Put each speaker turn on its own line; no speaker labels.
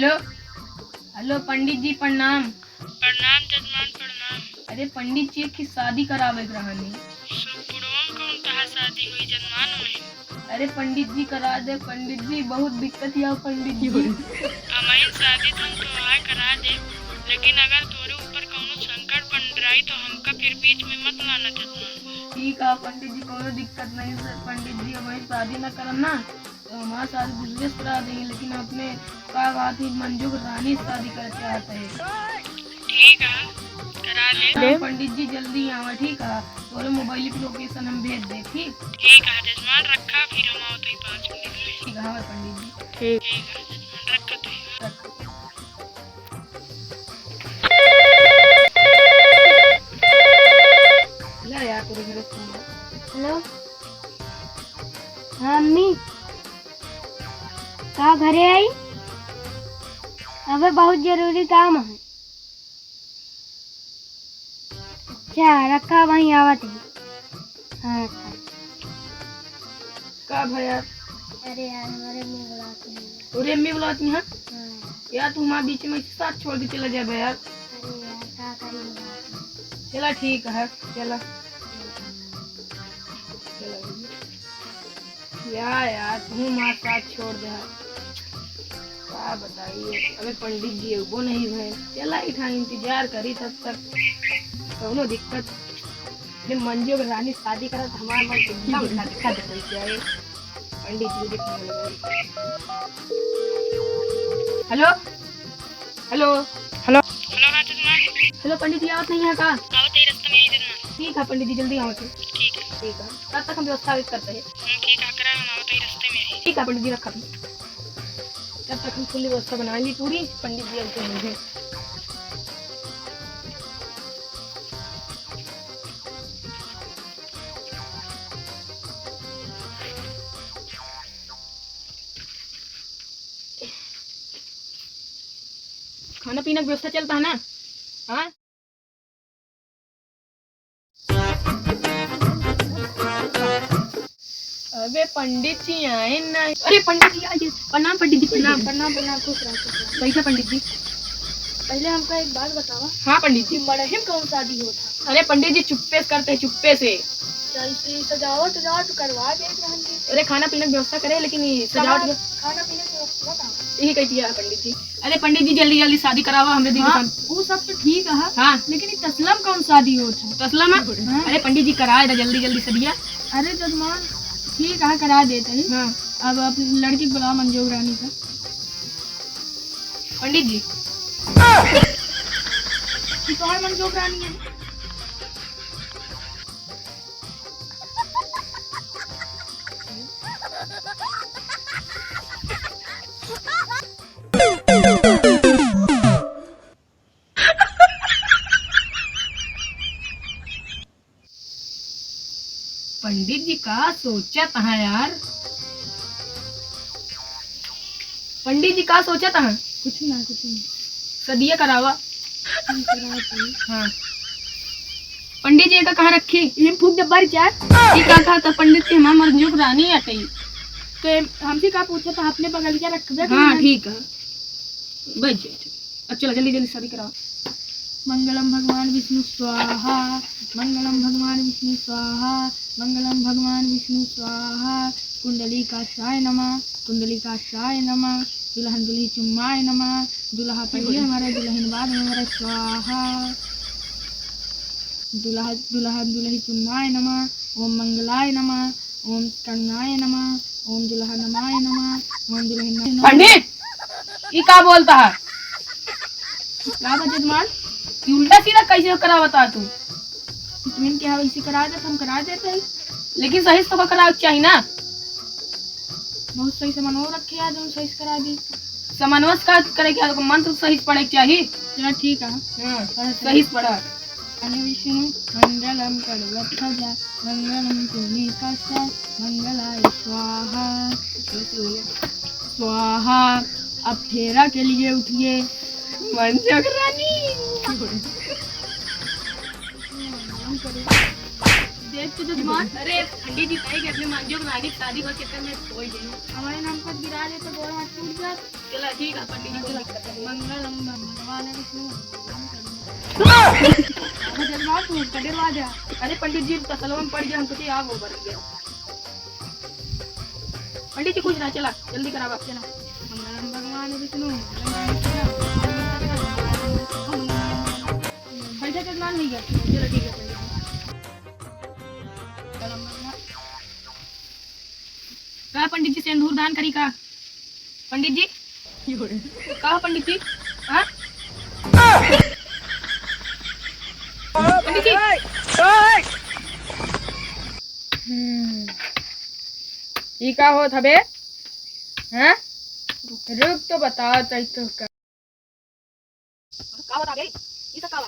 Hello hello पंडित जी प्रणाम।
प्रणाम जजमान प्रणाम।
अरे पंडित जी की शादी करावे रहनी।
सुपुरम कौन कहा शादी हुई जजमान में?
अरे पंडित जी करा दे पंडित जी, बहुत दिक्कत है पंडित जी।
हमारी शादी तुम तो आ करा दे, लेकिन अगर तोरे ऊपर कौनो संकट बन रही तो हमका फिर बीच में मत लाना जजमान।
ठीक है पंडित जी, कोई दिक्कत नहीं सर। पंडित जी हमारी शादी न करम ना तो हमारा शादी दूसरे से करा देंगे, लेकिन अपने का बात ही मंजू रानी से शादी कर चाहते हैं।
ठीक है करा दे।
पंडित जी जल्दी आवा, ठीक है? तोरे मोबाइल की लोकेशन हम भेज दे।
ठीक है जजमान, रखा फिर हम आओ तो 5 मिनट में।
ठीक है हाँ पंडित जी।
ठीक है जजमान, रखा तो।
ला यार तेरे घर फोन।
हेलो हाँ अम्मी, कहाँ घरे आई? अबे बहुत जरूरी काम है। अच्छा रखा वहीं आवत है। हाँ रखा।
का भैया?
अरे यार हमारे में बुलाते हैं।
तोरे अम्मी बुलाती हैं?
हाँ।
यार तू हमारे बीच में साथ छोड़ के चला जाए भैया।
अरे यार क्या करी बुलाते हैं।
चला ठीक है चला। यार तू हमारे साथ छोड़ दे। क्या बताइए, अबे पंडित जी वो नहीं भैया। चला इठा इंतजार करी तब तक दोनों दिक्कत। मंजू की रानी शादी करा तो हमारा मन एकदम दिक्कत जाए। पंडित जी दिखने लगे। हेलो हेलो
हेलो हाँ जजमान।
हेलो पंडित जी आप नहीं है का?
आओ तो रास्ते में ही जजमान।
ठीक है पंडित जी जल्दी आओ।
ठीक है
तब तक हम व्यवस्था करते हैं।
ठीक है करा, हम आओ तो रास्ते में ही।
ठीक है पंडित जी रखा। तब तक हम पूरी व्यवस्था बनाएंगे पूरी। पंडित जी हमको मिले। खाना पीना की व्यवस्था चलता है ना? हाँ अबे पंडित जी आए ना। अरे पंडित जी आइए। प्रणाम पंडित जी प्रणाम।
प्रणाम प्रणाम, खुश रहो।
कैसा पंडित जी?
पहले हमका एक बात बतावा
हाँ पंडित जी।
कि मरहिम कौन शादी होता?
अरे पंडित जी चुप्पे से करते हैं, चुप्पे से।
जैसे सजावट करवा दे रहेंगे।
अरे खाना पीना की व्यवस्था करे, लेकिन ये सजावट
खाना पीने की व्यवस्था कहाँ?
यही कहती है पंडित जी। अरे पंडित जी जल्दी जल्दी शादी करावा हमें दिन।
हाँ, वो सब तो ठीक है।
हाँ
लेकिन ये तस्लम कौन शादी होता है?
तसलम।
हाँ।
अरे पंडित जी कराए था जल्दी जल्दी सदिया।
अरे जजमान ठीक है करा देते हैं।
हाँ
अब अपनी लड़की को बुलाओ मंजू रानी का।
पंडित जी
कौन मंजू रानी है?
पंडित जी का सोचा था यार। पंडित जी का सोचा था
कुछ ना
सदिया करावा।
करा
हाँ पंडित जी का कहाँ रखी?
ये फूक जब बारी चार
ये का था तो पंडित जी हमारा मंजू की रानी हटई।
तो हमसे का पूछा था अपने बगल क्या रख दे।
हाँ ठीक है बच जाए। अब चलो जल्दी जल्दी शादी कराओ।
मंगलम भगवान विष्णु स्वाहा, मंगलम भगवान विष्णु स्वाहा, मंगलम भगवान विष्णु स्वाहा। कुंडली काशाय नमः, कुंडली काशाय नमः। दुल्हन दुल्ही चुम्माय नमः। दुल्हा पहले हमारे दुल्हन बाद में हमारा स्वाहा। दुल्हा दुल्हन दुल्ही चुम्माय नमः। ओम मंगलाय नमः। ओम कर्णाय नमः। ओम दुल्हा नमाय नमः। ओम दुल्हन नमः।
पंडित ये का बोलता है?
क्या जजमान
ये उल्टा सीधा कैसे करा बता तू?
तुम क्या वैसे करा देते हम करा देते हैं।
लेकिन सही से तो कराओ चाहिए ना।
बहुत सही से मनो रखे आज हम सही से करा दी।
समन्वय का करे क्या मंत्र सही से पढ़े के चाहिए।
चलो ठीक है।
हाँ सही से पढ़ा।
विष्णु मंगलम कड़वध्वजा मंगलम पुण्यकाशा मंगलाय स्वाहा स्वाहा। अब फेरा के लिए उठिए
मंजू की रानी।
देख तो जजमान,
अरे पंडित जी कहे कि अपने मांझियों की नानी की शादी बस कितने में हो ही गई।
हमारे नाम पर गिरा दे तो गोड़ हाथ टूट जाए।
चला ठीक है पंडित जी, कोई दिक्कत नहीं।
मंगलम भगवान विष्णु। जजमान तू कटेवा जा।
अरे पंडित जी तसलवा में पड़ गया, हम तो आप वो भर गया। पंडित जी कुछ ना, चला जल्दी करावा, चला।
मंगलम भगवान विष्णु। बैठे जजमान नहीं गया।
चलो ठीक है पंडित जी। कहा पंडित जी सिंदूर दान करी का? पंडित जी कहा पंडित जी? हाँ पंडित जी।
ये का हो थबे? हैं? रुक तो बताओ तो का।
कहा बता गई ये सब कहा